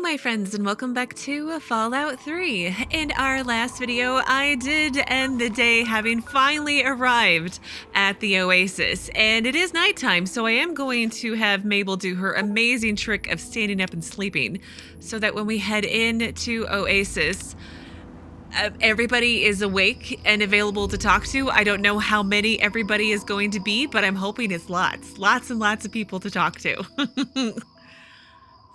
my friends, and welcome back to Fallout 3. In our last video, I did end the day having finally arrived at the Oasis, and it is nighttime, so I am going to have Mabel do her amazing trick of standing up and sleeping, so that when we head into Oasis, everybody is awake and available to talk to. I don't know how many everybody is going to be, but I'm hoping it's lots and lots of people to talk to.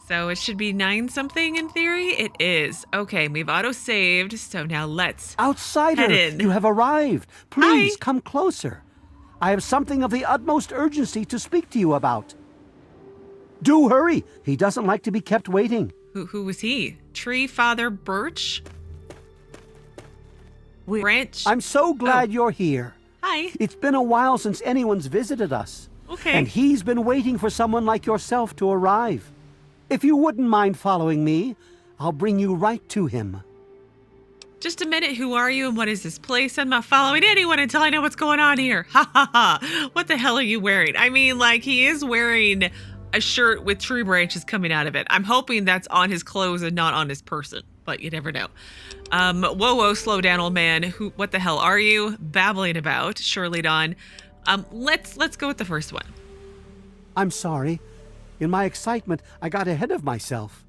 So it should be 9-something in theory. It is. Okay, we've auto-saved, so now let's Outsider, head in. You have arrived. Please Hi. come closer. I have something of the utmost urgency to speak to you about. Do hurry. He doesn't like to be kept waiting. Who was he? Tree Father Birch? Branch? I'm so glad you're here. Hi. It's been a while since anyone's visited us. Okay. And he's been waiting for someone like yourself to arrive. If you wouldn't mind following me, I'll bring you right to him. Just a minute, who are you and what is this place? I'm not following anyone until I know what's going on here. Ha ha ha. What the hell are you wearing? I mean, like, he is wearing a shirt with tree branches coming out of it. I'm hoping that's on his clothes and not on his person, but you never know. Whoa, slow down, old man. What the hell are you babbling about? Surely Dawn. Let's go with the first one. I'm sorry. In my excitement, I got ahead of myself.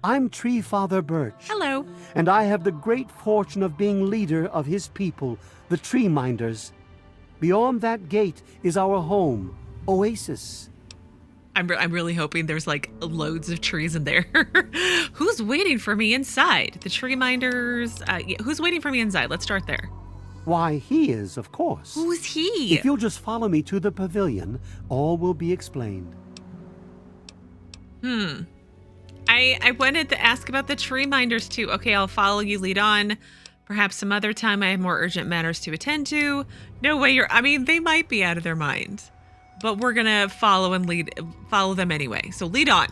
I'm Tree Father Birch. Hello. And I have the great fortune of being leader of his people, the Tree Minders. Beyond that gate is our home, Oasis. I'm really hoping there's like loads of trees in there. Who's waiting for me inside? The tree minders? Yeah, who's waiting for me inside? Let's start there. Why, he is, of course. Who's he? If you'll just follow me to the pavilion, all will be explained. I wanted to ask about the tree minders too. Okay, I'll follow you, lead on. Perhaps some other time I have more urgent matters to attend to. No way I mean, they might be out of their mind. But we're gonna follow them anyway. So lead on.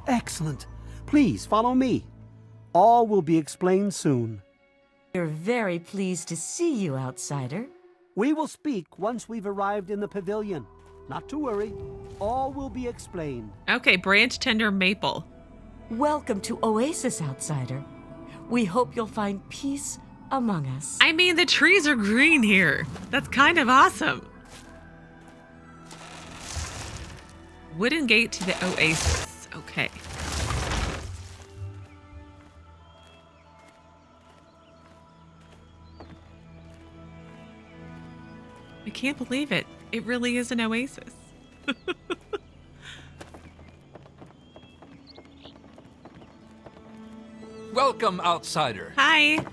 Excellent. Please follow me. All will be explained soon. We're very pleased to see you, outsider. We will speak once we've arrived in the pavilion. Not to worry. All will be explained. Okay, Branchtender Maple. Welcome to Oasis, outsider. We hope you'll find peace among us. I mean, the trees are green here. That's kind of awesome. Wooden gate to the Oasis. Okay. I can't believe it. It really is an oasis. Welcome, outsider. Hi.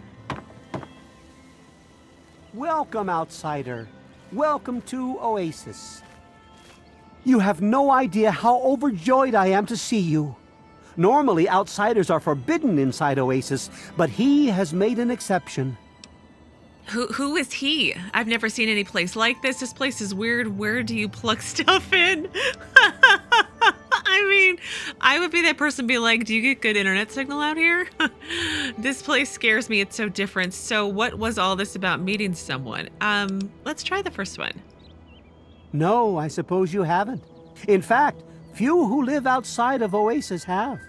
Welcome, outsider. Welcome to Oasis. You have no idea how overjoyed I am to see you. Normally, outsiders are forbidden inside Oasis, but he has made an exception. Who is he? I've never seen any place like this. This place is weird. Where do you plug stuff in? I mean, I would be that person be like, do you get good internet signal out here? This place scares me. It's so different. So what was all this about meeting someone? Let's try the first one. No, I suppose you haven't. In fact, few who live outside of Oasis have.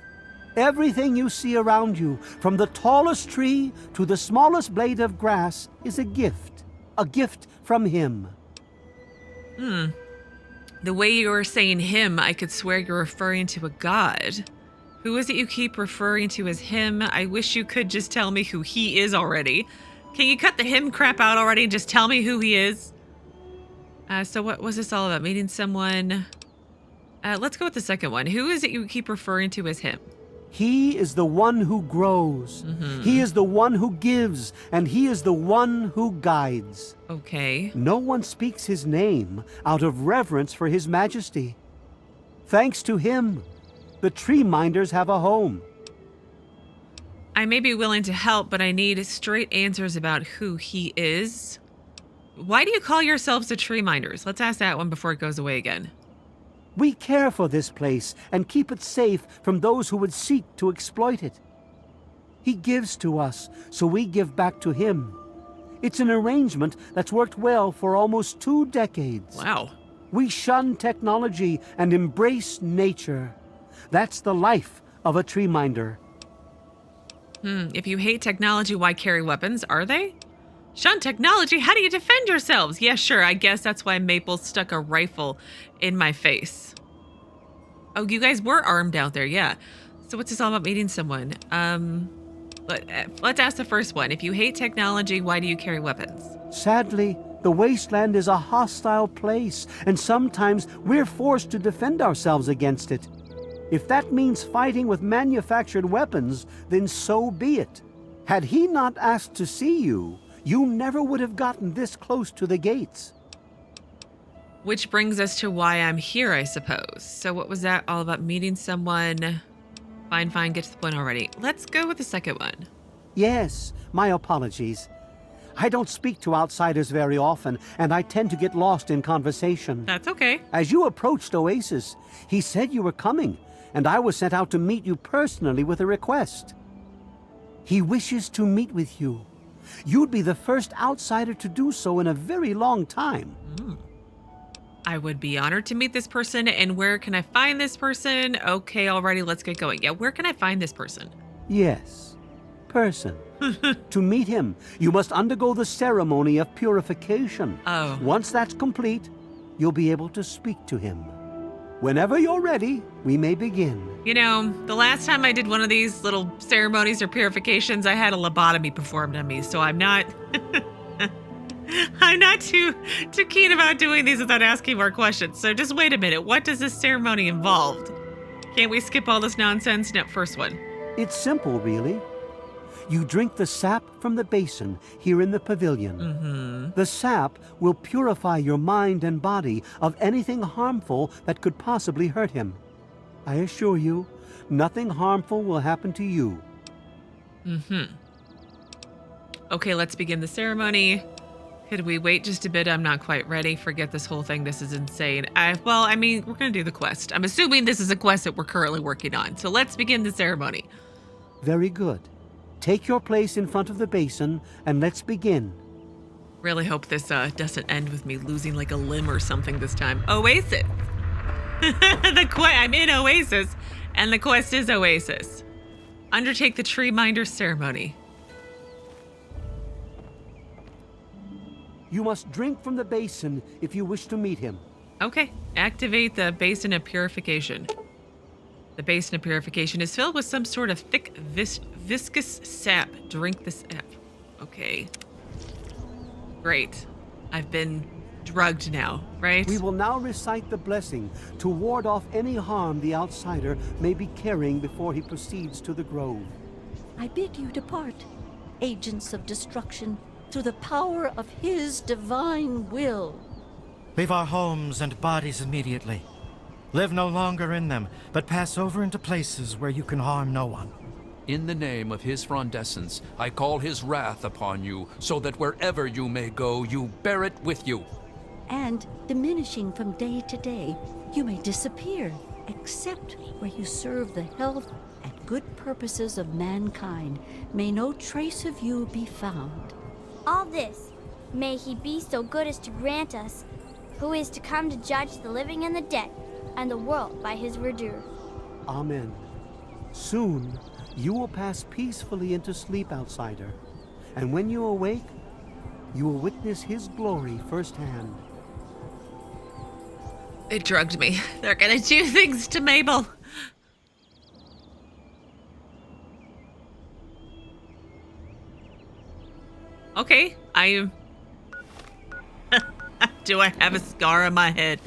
Everything you see around you, from the tallest tree to the smallest blade of grass, is a gift from him. The way you were saying him, I could swear you're referring to a god. Who is it you keep referring to as him? I wish you could just tell me who he is already. Can you cut the him crap out already and just tell me who he is? So what was this all about? Meeting someone? Let's go with the second one. Who is it you keep referring to as him? He is the one who grows. He is the one who gives, and he is the one who guides. Okay. No one speaks his name out of reverence for his majesty. Thanks to him, the tree minders have a home. I may be willing to help, but I need straight answers about who he is. Why do you call yourselves the tree minders? Let's ask that one before it goes away again. We care for this place and keep it safe from those who would seek to exploit it. He gives to us, so we give back to him. It's an arrangement that's worked well for almost 2 decades. Wow. We shun technology and embrace nature. That's the life of a tree minder. If you hate technology, why carry weapons? Are they? Shun technology, how do you defend yourselves? Yeah, sure, I guess that's why Mabel stuck a rifle in my face. Oh, you guys were armed out there, yeah. So what's this all about meeting someone? Let's ask the first one. If you hate technology, why do you carry weapons? Sadly, the Wasteland is a hostile place, and sometimes we're forced to defend ourselves against it. If that means fighting with manufactured weapons, then so be it. Had he not asked to see you, you never would have gotten this close to the gates. Which brings us to why I'm here, I suppose. So what was that all about? Meeting someone? Fine, get to the point already. Let's go with the second one. Yes, my apologies. I don't speak to outsiders very often, and I tend to get lost in conversation. That's okay. As you approached Oasis, he said you were coming, and I was sent out to meet you personally with a request. He wishes to meet with you. You'd be the first outsider to do so in a very long time. I would be honored to meet this person. And where can I find this person? Okay, alrighty, let's get going. Yeah, where can I find this person? Yes, person. To meet him, you must undergo the ceremony of purification. Oh. Once that's complete, you'll be able to speak to him. Whenever you're ready, we may begin. You know, the last time I did one of these little ceremonies or purifications, I had a lobotomy performed on me, so I'm not I'm not too keen about doing these without asking more questions. So just wait a minute. What does this ceremony involve? Can't we skip all this nonsense? No, first one. It's simple, really. You drink the sap from the basin here in the pavilion. The sap will purify your mind and body of anything harmful that could possibly hurt him. I assure you, nothing harmful will happen to you. Okay, let's begin the ceremony. Could we wait just a bit? I'm not quite ready. Forget this whole thing. This is insane. Well, I mean, we're going to do the quest. I'm assuming this is a quest that we're currently working on. So let's begin the ceremony. Very good. Take your place in front of the basin, and let's begin. Really hope this doesn't end with me losing like a limb or something this time. Oasis! I'm in Oasis, and the quest is Oasis. Undertake the tree minder ceremony. You must drink from the basin if you wish to meet him. Okay, activate the basin of purification. The basin of purification is filled with some sort of thick, viscous sap. Drink the sap. Okay. Great. I've been drugged now, right? We will now recite the blessing to ward off any harm the outsider may be carrying before he proceeds to the grove. I bid you depart, agents of destruction, through the power of his divine will. Leave our homes and bodies immediately. Live no longer in them, but pass over into places where you can harm no one. In the name of his frondescence, I call his wrath upon you, so that wherever you may go, you bear it with you. And, diminishing from day to day, you may disappear, except where you serve the health and good purposes of mankind. May no trace of you be found. All this, may he be so good as to grant us, who is to come to judge the living and the dead, and the world by his verdure. Amen. Soon, you will pass peacefully into sleep, outsider. And when you awake, you will witness his glory firsthand. They drugged me. They're gonna do things to Mabel. Okay, do I have a scar on my head?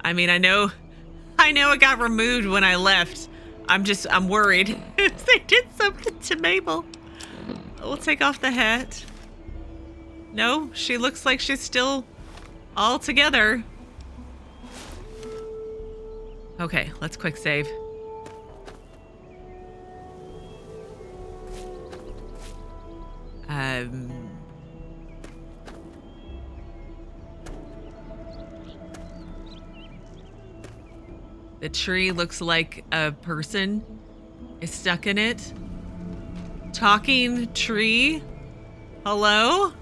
I mean, I know it got removed when I left. I'm worried. They did something to Mabel. We'll take off the hat. No, she looks like she's still all together. Okay, let's quick save. The tree looks like a person is stuck in it. Talking tree? Hello?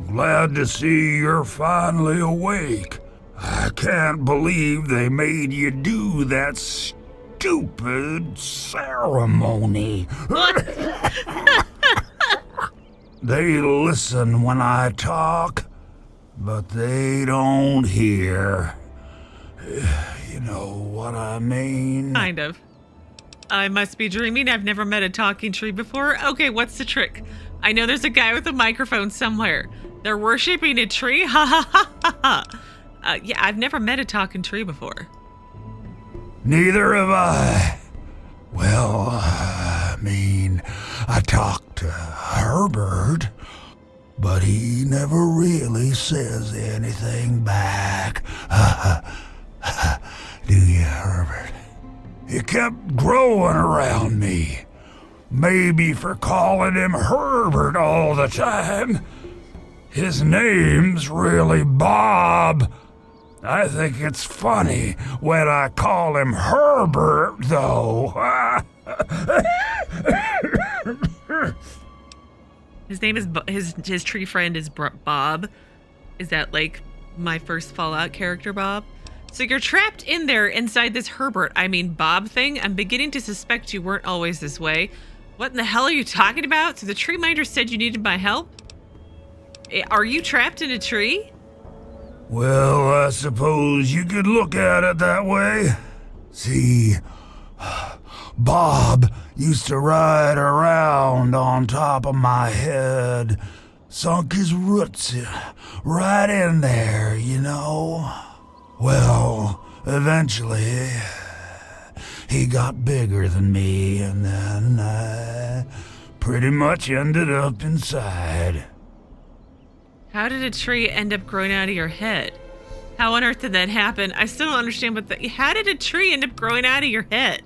Glad to see you're finally awake. I can't believe they made you do that stupid ceremony. They listen when I talk, but they don't hear. You know what I mean? Kind of. I must be dreaming. I've never met a talking tree before. Okay, what's the trick? I know there's a guy with a microphone somewhere. They're worshiping a tree? Ha ha ha ha ha. Yeah, I've never met a talking tree before. Neither have I. Well, I mean, I talked to Herbert, but he never really says anything back. Do you, Herbert? He kept growing around me. Maybe for calling him Herbert all the time. His name's really Bob. I think it's funny when I call him Herbert, though. His name is his tree friend is Bob. Is that like my first Fallout character, Bob? So you're trapped in there inside this Bob thing. I'm beginning to suspect you weren't always this way. What in the hell are you talking about? So the tree minder said you needed my help? Are you trapped in a tree? Well, I suppose you could look at it that way. See, Bob used to ride around on top of my head, sunk his roots right in there, you know. Well, eventually, he got bigger than me, and then I pretty much ended up inside. How did a tree end up growing out of your head? How on earth did that happen? I still don't understand how did a tree end up growing out of your head?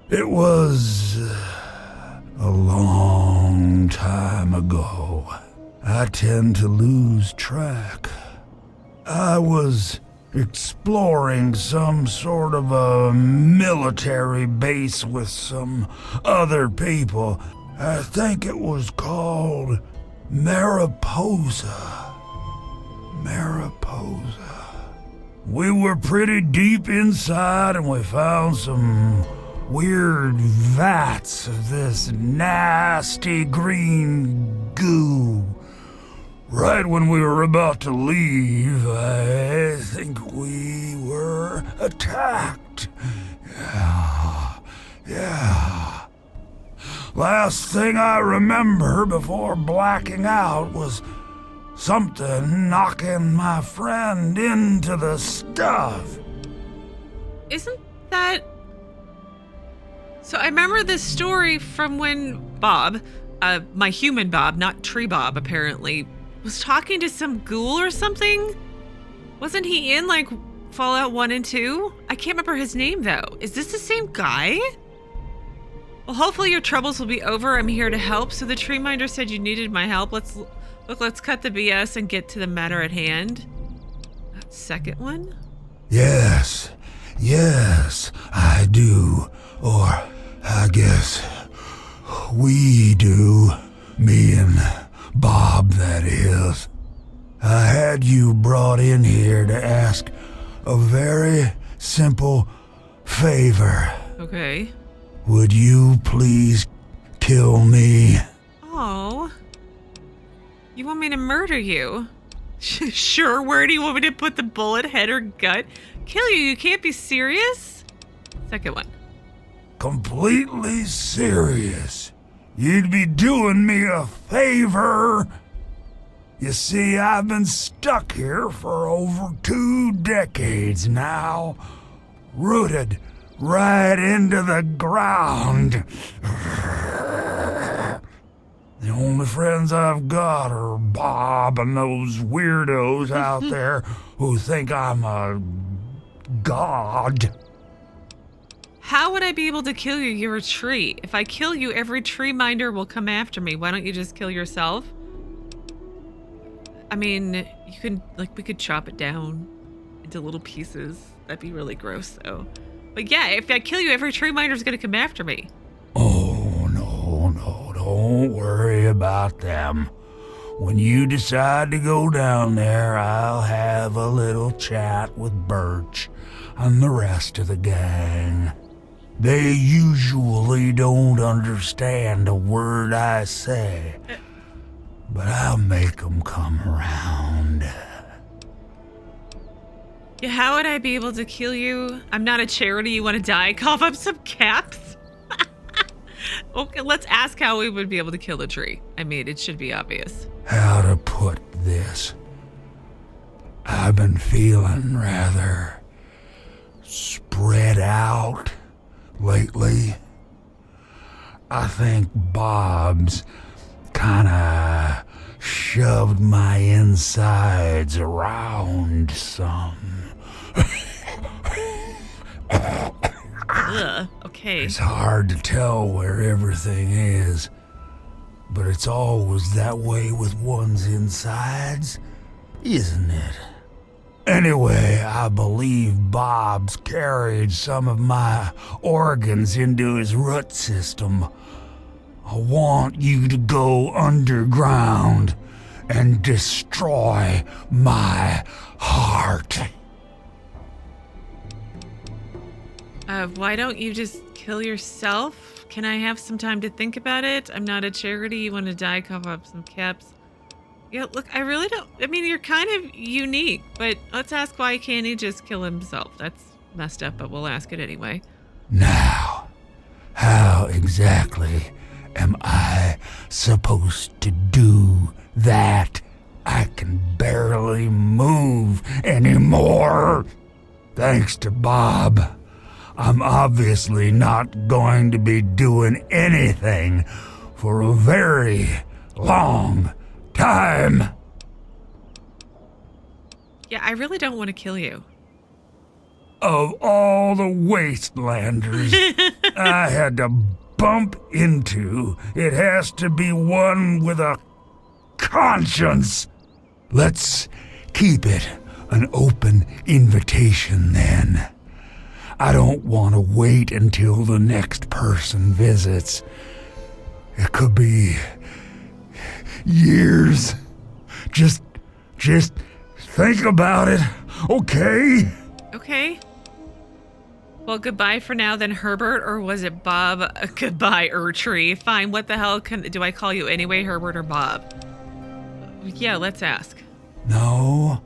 It was a long time ago. I tend to lose track. I was exploring some sort of a military base with some other people. I think it was called Mariposa. We were pretty deep inside and we found some weird vats of this nasty green goo. Right when we were about to leave, I think we were attacked. Yeah. Last thing I remember before blacking out was something knocking my friend into the stuff. Isn't that... So I remember this story from when Bob, my human Bob, not tree Bob apparently, was talking to some ghoul or something? Wasn't he in like Fallout 1 and 2? I can't remember his name though. Is this the same guy? Well, hopefully your troubles will be over. I'm here to help. So the tree minder said you needed my help. Let's cut the BS and get to the matter at hand. That second one? Yes, I do. Or I guess we do. Me and Bob, that is. I had you brought in here to ask a very simple favor. Okay. Would you please kill me? Oh. You want me to murder you? Sure, where do you want me to put the bullet, head or gut? Kill you? You can't be serious? Second one. Completely serious. You'd be doing me a favor. You see, I've been stuck here for over 2 decades now, rooted right into the ground. The only friends I've got are Bob and those weirdos out there who think I'm a god. How would I be able to kill you? You're a tree. If I kill you, every tree minder will come after me. Why don't you just kill yourself? I mean, you can, like, we could chop it down into little pieces. That'd be really gross, though. But yeah, if I kill you, every tree minder's gonna come after me. Oh, no, don't worry about them. When you decide to go down there, I'll have a little chat with Birch and the rest of the gang. They usually don't understand a word I say, but I'll make 'em come around. Yeah, how would I be able to kill you? I'm not a charity. You want to die? Cough up some caps? Okay, let's ask how we would be able to kill a tree. I mean, it should be obvious. How to put this? I've been feeling rather spread out lately. I think Bob's kinda shoved my insides around some. Ugh, okay. It's hard to tell where everything is, but it's always that way with one's insides, isn't it? Anyway, I believe Bob's carried some of my organs into his root system. I want you to go underground and destroy my heart. Why don't you just kill yourself? Can I have some time to think about it? I'm not a charity. You want to die? Cough up some caps. Yeah, look, I really don't. I mean, you're kind of unique, but let's ask why can't he just kill himself? That's messed up, but we'll ask it anyway. Now, how exactly am I supposed to do that? I can barely move anymore. Thanks to Bob, I'm obviously not going to be doing anything for a very long time. Yeah, I really don't want to kill you. Of all the Wastelanders I had to bump into, it has to be one with a conscience. Let's keep it an open invitation then. I don't want to wait until the next person visits. It could be years. Just think about it, okay? Okay. Well, goodbye for now then, Herbert, or was it Bob? Goodbye, Tree. Fine, what the hell do I call you anyway, Herbert or Bob? Yeah, let's ask. No,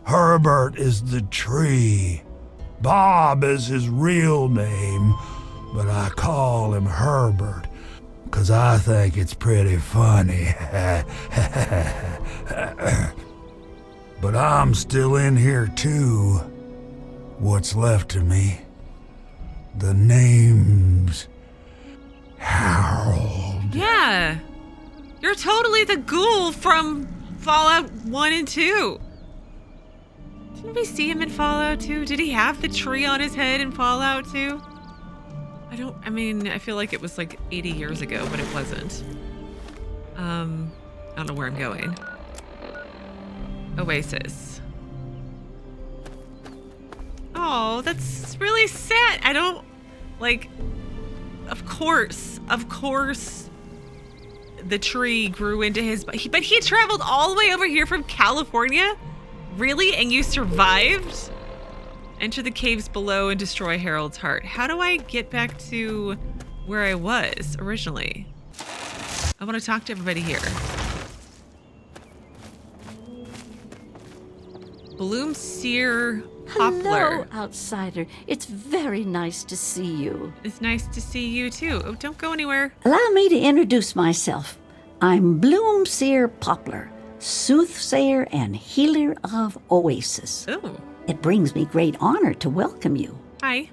Herbert is the tree. Bob is his real name, but I call him Herbert, 'cause I think it's pretty funny. But I'm still in here too. What's left of me? The name's Harold. Yeah. You're totally the ghoul from Fallout 1 and 2. Didn't we see him in Fallout 2? Did he have the tree on his head in Fallout 2? I feel like it was like 80 years ago, but it wasn't. I don't know where I'm going. Oasis. Oh, that's really sad. I don't, like, of course, the tree grew into his, but he traveled all the way over here from California? Really? And you survived? Enter the caves below and destroy Harold's heart. How do I get back to where I was originally? I want to talk to everybody here. Bloomseer Poplar. Hello, outsider. It's very nice to see you. It's nice to see you too. Oh, don't go anywhere. Allow me to introduce myself. I'm Bloomseer Poplar, soothsayer and healer of Oasis. Oh. It brings me great honor to welcome you. Hi.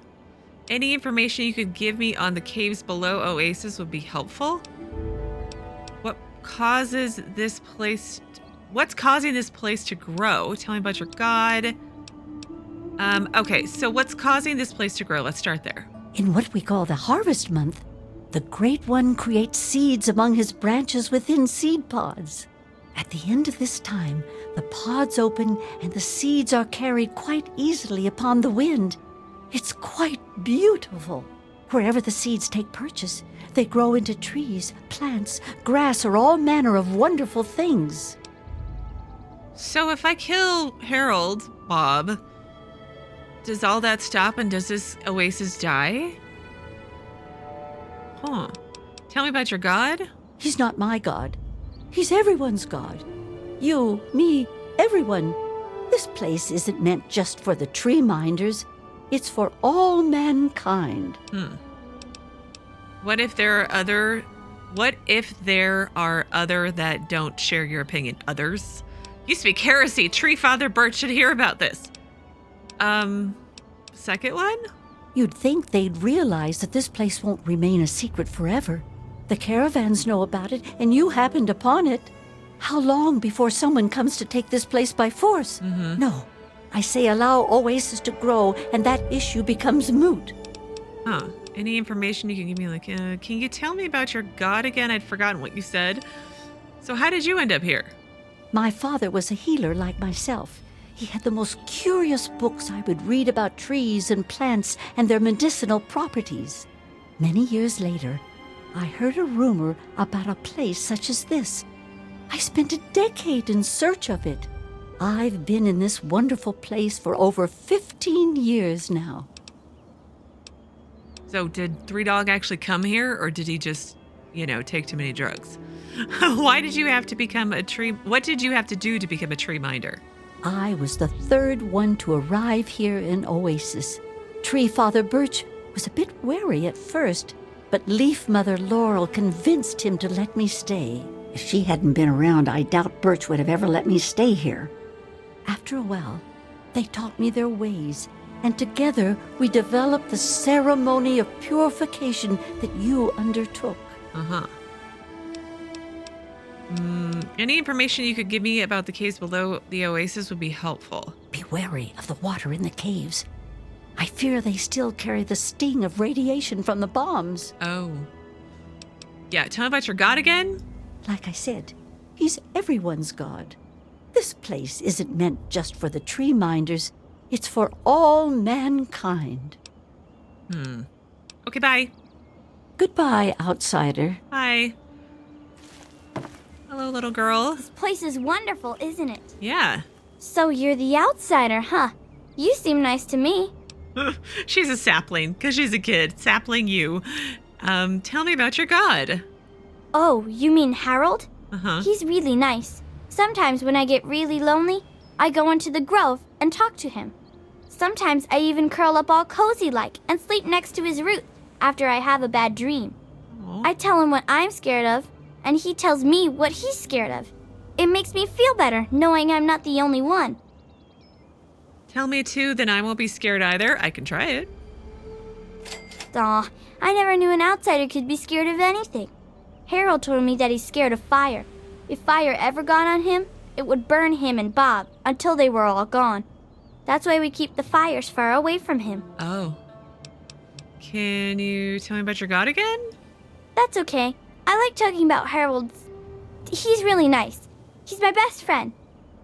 Any information you could give me on the caves below Oasis would be helpful. What's causing this place to grow? Tell me about your god. Okay, so what's causing this place to grow? Let's start there. In what we call the harvest month, the Great One creates seeds among his branches within seed pods. At the end of this time, the pods open and the seeds are carried quite easily upon the wind. It's quite beautiful. Wherever the seeds take purchase, they grow into trees, plants, grass, or all manner of wonderful things. So if I kill Harold, Bob, does all that stop and does this oasis die? Huh. Tell me about your god? He's not my god. He's everyone's god. You, me, everyone. This place isn't meant just for the tree minders. It's for all mankind. What if there are other that don't share your opinion? Others? You speak heresy. Tree Father Birch should hear about this. Second one? You'd think they'd realize that this place won't remain a secret forever. The caravans know about it, and you happened upon it. How long before someone comes to take this place by force? No. I say allow Oasis to grow, and that issue becomes moot. Huh. Any information you can give me? Like, can you tell me about your god again? I'd forgotten what you said. So how did you end up here? My father was a healer like myself. He had the most curious books I would read about trees and plants and their medicinal properties. Many years later, I heard a rumor about a place such as this. I spent a decade in search of it. I've been in this wonderful place for over 15 years now. So did Three Dog actually come here, or did he just, take too many drugs? Why did you have to become a tree? What did you have to do to become a tree minder? I was the third one to arrive here in Oasis. Tree Father Birch was a bit wary at first, but Leaf Mother Laurel convinced him to let me stay. If she hadn't been around, I doubt Birch would have ever let me stay here. After a while, they taught me their ways, and together we developed the ceremony of purification that you undertook. Any information you could give me about the caves below the oasis would be helpful. Be wary of the water in the caves. I fear they still carry the sting of radiation from the bombs. Oh. Yeah, tell me about your god again? Like I said, he's everyone's god. This place isn't meant just for the tree minders. It's for all mankind. Okay, bye. Goodbye, outsider. Hi. Hello, little girl. This place is wonderful, isn't it? Yeah. So you're the outsider, huh? You seem nice to me. She's a sapling, because she's a kid. Sapling you. Tell me about your god. Oh, you mean Harold? Uh-huh. He's really nice. Sometimes when I get really lonely, I go into the grove and talk to him. Sometimes I even curl up all cozy-like and sleep next to his root after I have a bad dream. Aw. I tell him what I'm scared of, and he tells me what he's scared of. It makes me feel better knowing I'm not the only one. Tell me too, then I won't be scared either. I can try it. Aw, I never knew an outsider could be scared of anything. Harold told me that he's scared of fire. If fire ever got on him, it would burn him and Bob until they were all gone. That's why we keep the fires far away from him. Oh. Can you tell me about your god again? That's okay. I like talking about Harold's. He's really nice. He's my best friend.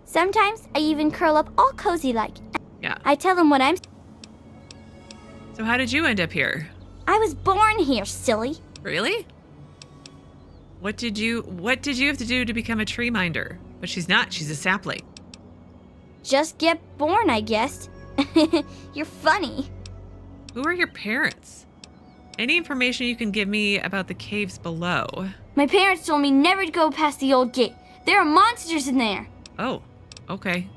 Sometimes I even curl up all cozy-like. Yeah. I tell him what I'm... So how did you end up here? I was born here, silly. Really? What did you have to do to become a tree minder? But she's not, she's a sapling. Just get born, I guess. You're funny. Who are your parents? Any information you can give me about the caves below? My parents told me never to go past the old gate. There are monsters in there. Oh, okay.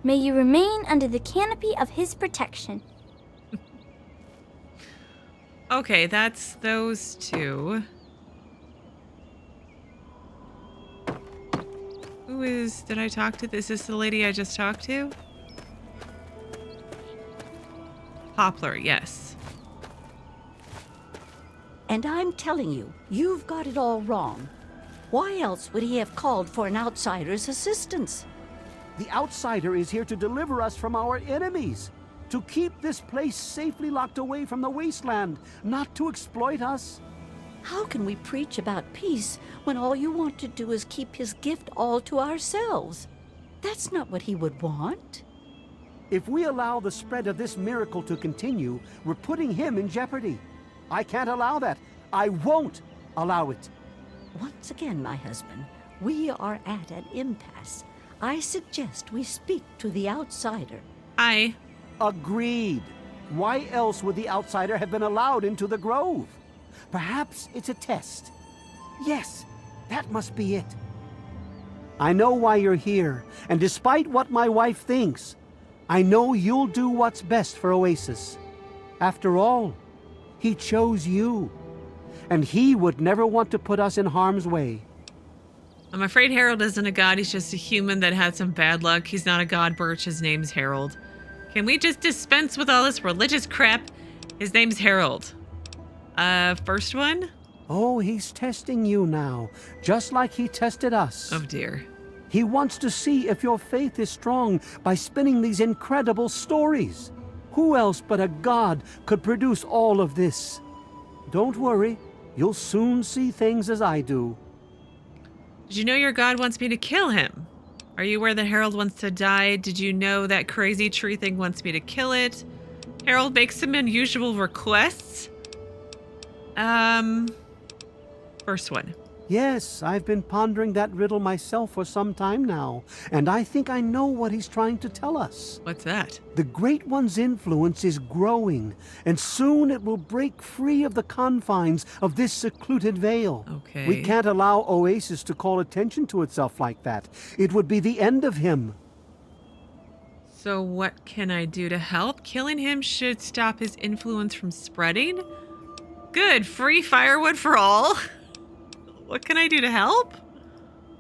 May you remain under the canopy of his protection. Okay, that's those two. Did I talk to? Is this the lady I just talked to? Poplar, yes. And I'm telling you, you've got it all wrong. Why else would he have called for an outsider's assistance? The outsider is here to deliver us from our enemies, to keep this place safely locked away from the wasteland, not to exploit us. How can we preach about peace when all you want to do is keep his gift all to ourselves? That's not what he would want. If we allow the spread of this miracle to continue, we're putting him in jeopardy. I can't allow that. I won't allow it. Once again, my husband, we are at an impasse. I suggest we speak to the outsider. Hi. Agreed. Why else would the outsider have been allowed into the grove? Perhaps it's a test. Yes, that must be it. I know why you're here, and despite what my wife thinks, I know you'll do what's best for Oasis. After all, he chose you, and he would never want to put us in harm's way. I'm afraid Harold isn't a god. He's just a human that had some bad luck. He's not a god, Birch. His name's Harold. Can we just dispense with all this religious crap? His name's Harold. First one? Oh, he's testing you now, just like he tested us. Oh, dear. He wants to see if your faith is strong by spinning these incredible stories. Who else but a god could produce all of this? Don't worry, you'll soon see things as I do. Did you know your god wants me to kill him? Are you aware that Harold wants to die? Did you know that crazy tree thing wants me to kill it? Harold makes some unusual requests. First one. Yes, I've been pondering that riddle myself for some time now, and I think I know what he's trying to tell us. What's that? The Great One's influence is growing, and soon it will break free of the confines of this secluded vale. Okay. We can't allow Oasis to call attention to itself like that. It would be the end of him. So what can I do to help? Killing him should stop his influence from spreading? Good, free firewood for all. What can I do to help?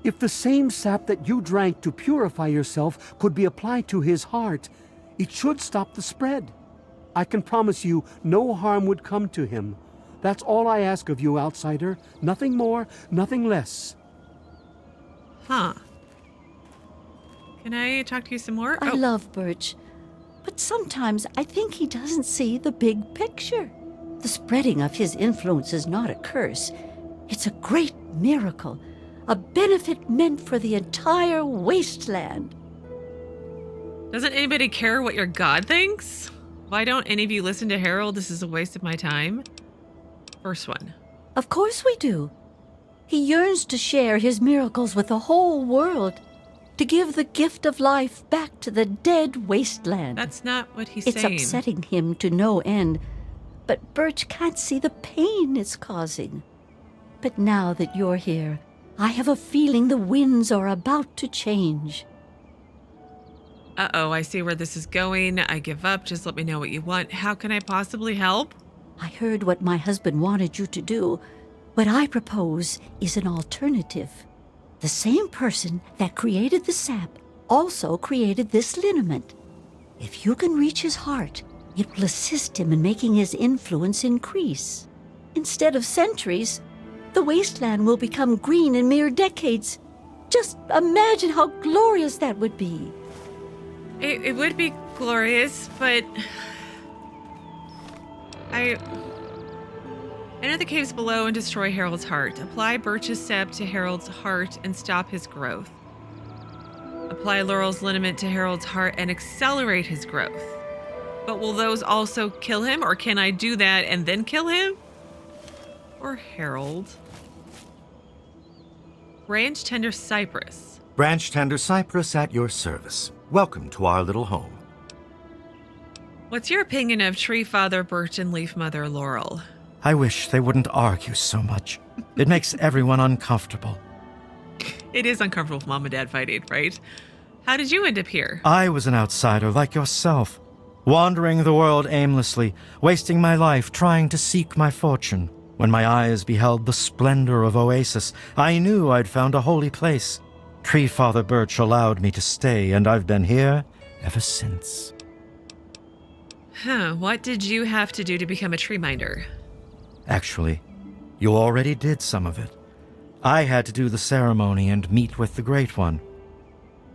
If the same sap that you drank to purify yourself could be applied to his heart, it should stop the spread. I can promise you no harm would come to him. That's all I ask of you, outsider. Nothing more, nothing less. Huh. Can I talk to you some more? I love Birch, but sometimes I think he doesn't see the big picture. The spreading of his influence is not a curse. It's a great miracle, a benefit meant for the entire Wasteland. Doesn't anybody care what your god thinks? Why don't any of you listen to Harold? This is a waste of my time. First one. Of course we do. He yearns to share his miracles with the whole world, to give the gift of life back to the dead Wasteland. That's not what he's It's saying. upsetting him to no end, but Birch can't see the pain it's causing. But now that you're here, I have a feeling the winds are about to change. Uh-oh, I see where this is going. I give up. Just let me know what you want. How can I possibly help? I heard what my husband wanted you to do. What I propose is an alternative. The same person that created the sap also created this liniment. If you can reach his heart, it will assist him in making his influence increase. Instead of centuries, the wasteland will become green in mere decades. Just imagine how glorious that would be. It would be glorious, but I enter the caves below and destroy Harold's heart. Apply Birch's sap to Harold's heart and stop his growth. Apply Laurel's liniment to Harold's heart and accelerate his growth. But will those also kill him, or can I do that and then kill him? Or Harold? Branchtender Cypress. Branchtender Cypress at your service. Welcome to our little home. What's your opinion of Tree Father Birch and Leaf Mother Laurel? I wish they wouldn't argue so much. It makes everyone uncomfortable. It is uncomfortable with Mom and Dad fighting, right? How did you end up here? I was an outsider like yourself, wandering the world aimlessly, wasting my life trying to seek my fortune. When my eyes beheld the splendor of Oasis, I knew I'd found a holy place. Tree Father Birch allowed me to stay, and I've been here ever since. What did you have to do to become a tree minder? Actually, you already did some of it. I had to do the ceremony and meet with the Great One.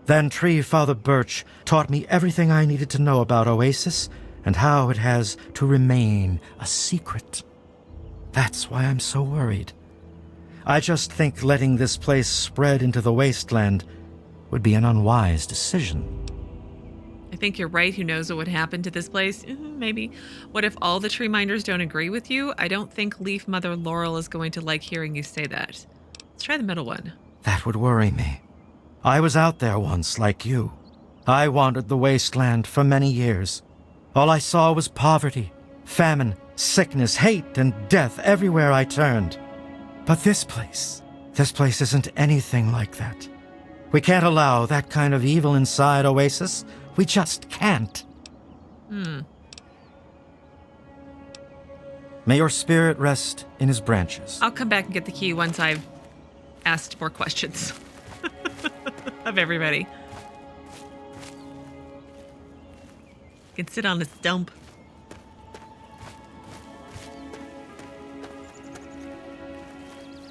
Then Tree Father Birch taught me everything I needed to know about Oasis and how it has to remain a secret. That's why I'm so worried. I just think letting this place spread into the wasteland would be an unwise decision. I think you're right. Who knows what would happen to this place? Maybe. What if all the tree minders don't agree with you? I don't think Leaf Mother Laurel is going to like hearing you say that. Let's try the middle one. That would worry me. I was out there once, like you. I wandered the wasteland for many years. All I saw was poverty, famine, sickness, hate, and death everywhere I turned. But this place isn't anything like that. We can't allow that kind of evil inside Oasis. We just can't. May your spirit rest in his branches. I'll come back and get the key once I've asked more questions of everybody. Can sit on a stump.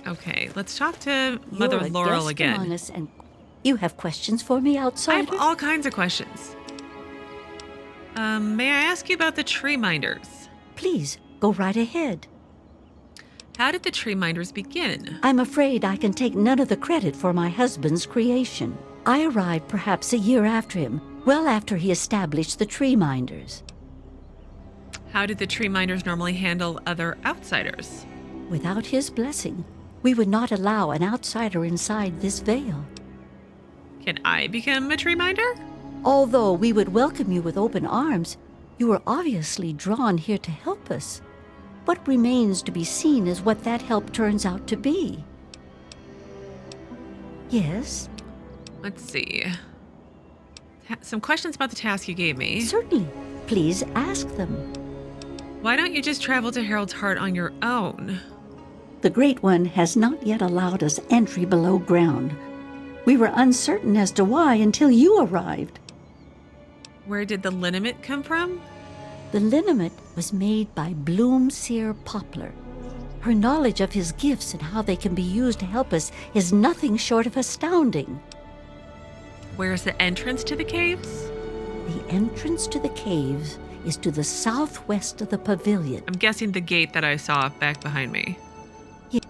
Okay, let's talk to Mother You're a Laurel guest again. among us, and you have questions for me, I outsider? have all kinds of questions. May I ask you about the tree minders? Please, go right ahead. How did the tree minders begin? I'm afraid I can take none of the credit for my husband's creation. I arrived perhaps a year after him, well after he established the tree minders. How did the tree minders normally handle other outsiders? Without his blessing, we would not allow an outsider inside this veil. Can I become a tree minder? Although we would welcome you with open arms, you were obviously drawn here to help us. What remains to be seen is what that help turns out to be. Yes, Let's see. Some questions about the task you gave me. certainly. Please ask them. Why don't you just travel to Harold's Heart on your own? The Great One has not yet allowed us entry below ground. We were uncertain as to why until you arrived. Where did the liniment come from? The liniment was made by Bloomseer Poplar. Her knowledge of his gifts and how they can be used to help us is nothing short of astounding. Where's the entrance to the caves? The entrance to the caves is to the southwest of the pavilion. I'm guessing the gate that I saw back behind me. Ye-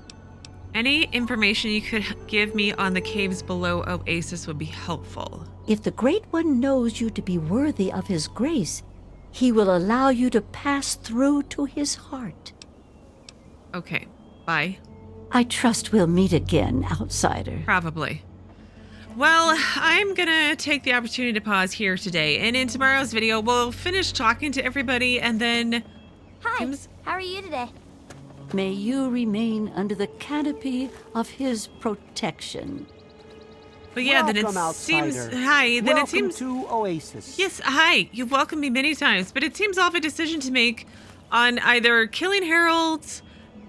Any information you could give me on the caves below Oasis would be helpful. If the Great One knows you to be worthy of his grace, he will allow you to pass through to his heart. Okay, bye. I trust we'll meet again, outsider. Probably. Well, I'm gonna take the opportunity to pause here today, and in tomorrow's video, we'll finish talking to everybody, and then... Hi, Kim's- how are you today? May you remain under the canopy of his protection. But yeah, then it Welcome, seems... outsider. Hi, then Welcome it seems... to Oasis. Yes, hi. You've welcomed me many times, but it seems I'll have a decision to make on either killing Harold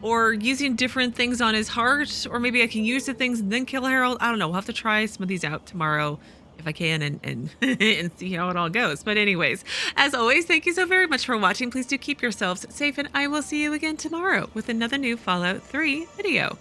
or using different things on his heart, or maybe I can use the things and then kill Harold. I don't know. We'll have to try some of these out tomorrow if I can and and see how it all goes. But anyways, as always, thank you so very much for watching. Please do keep yourselves safe, and I will see you again tomorrow with another new Fallout 3 video.